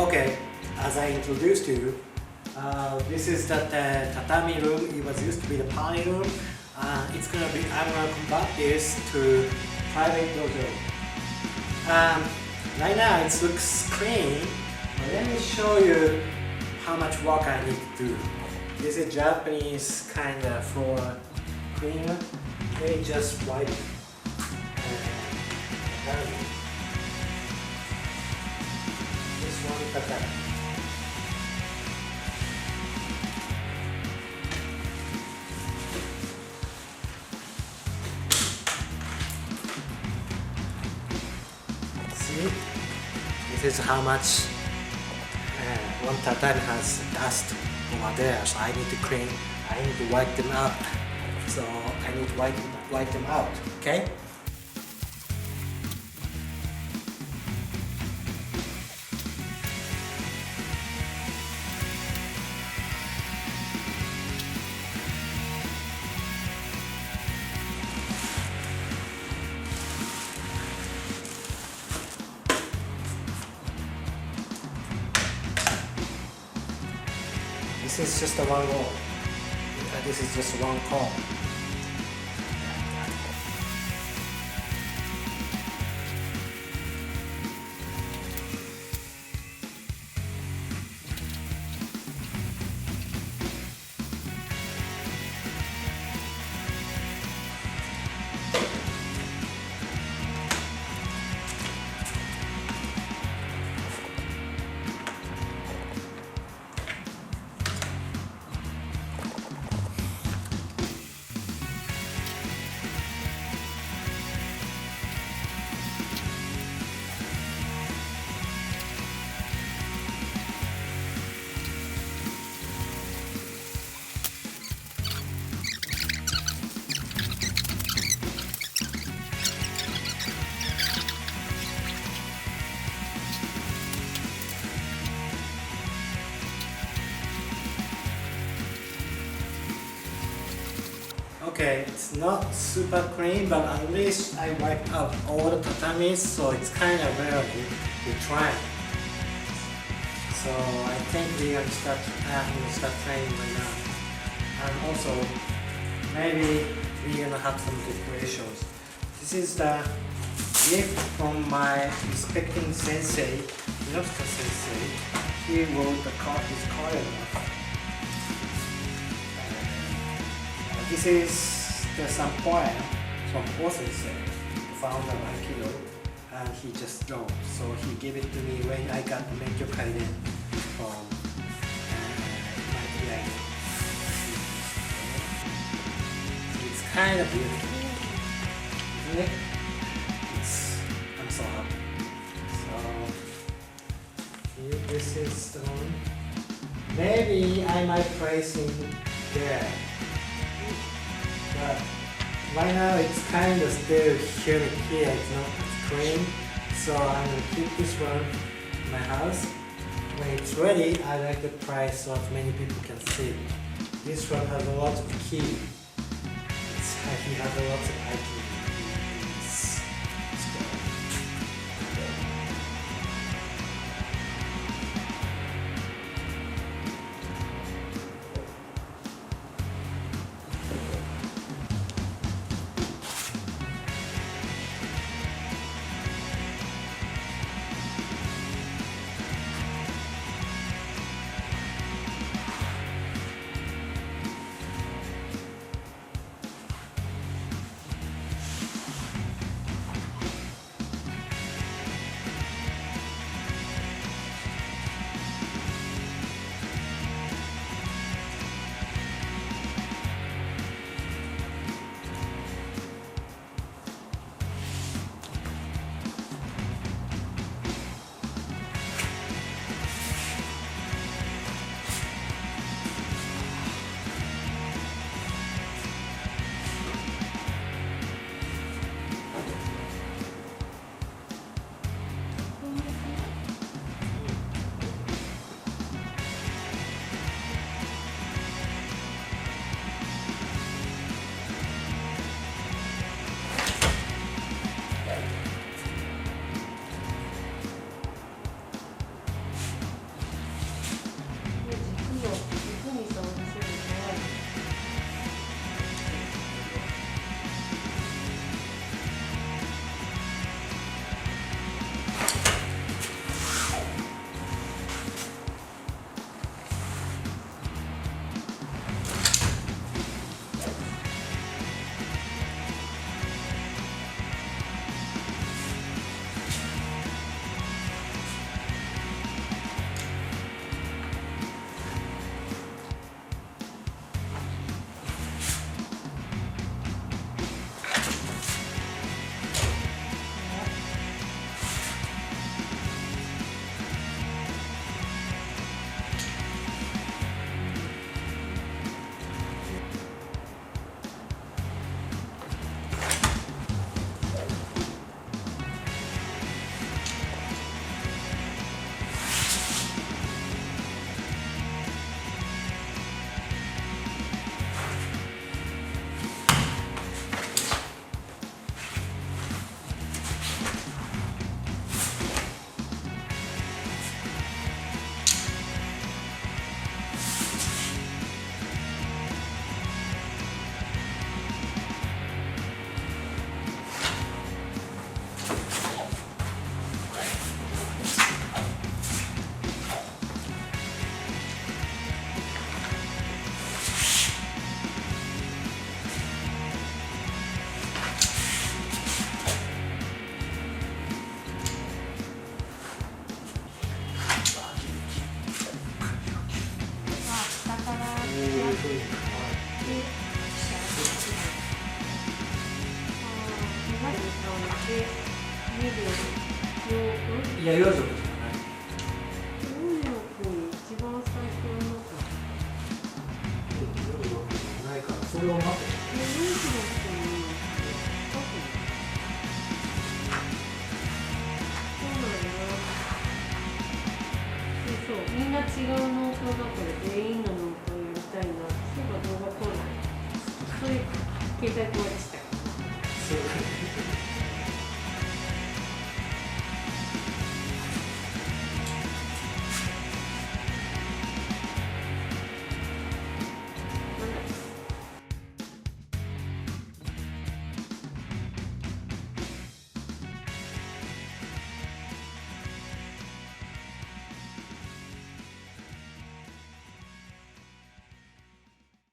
Okay, as I introduced you, this is the tatami room. It was used to be the party room. I'm gonna convert this to private dojo. Right now it looks clean, but let me show you how much work I need to do. This is Japanese kind of floor cleaner. They just wipe this one tatami. See, this is how much one tatami has dust over there. So I need to clean. I need to wipe them up. So I need to wipe them out. Okay. This is just a one wall. This is just one call. Okay, it's not super clean, but at least I wiped out all the tatamis, so it's kind of rare to try. So I think we're gonna start training right now. And also, maybe we're gonna have some decorations. This is the gift from my respecting sensei, Inosuke sensei. He wrote his choreograph. This is some poem from O-sensei, founder of Aikido, and he just wrote. So he gave it to me when I got the Menkyo Kaiden from my EI. It's kind of beautiful, isn't it? I'm so happy. So this is the one. Maybe I might place it there. But right now it's kind of still humid here, it's not as clean, so I'm going to keep this one in my house. When it's ready, I like to try so that many people can see. This one has a lot of key. He has a lot of IP. ふうに。いや、養殖じゃない。ないから、それを待って。みんな違う農協だから全員の農協にいたいな。そういえば動画来ない。それ携帯壊れちゃう。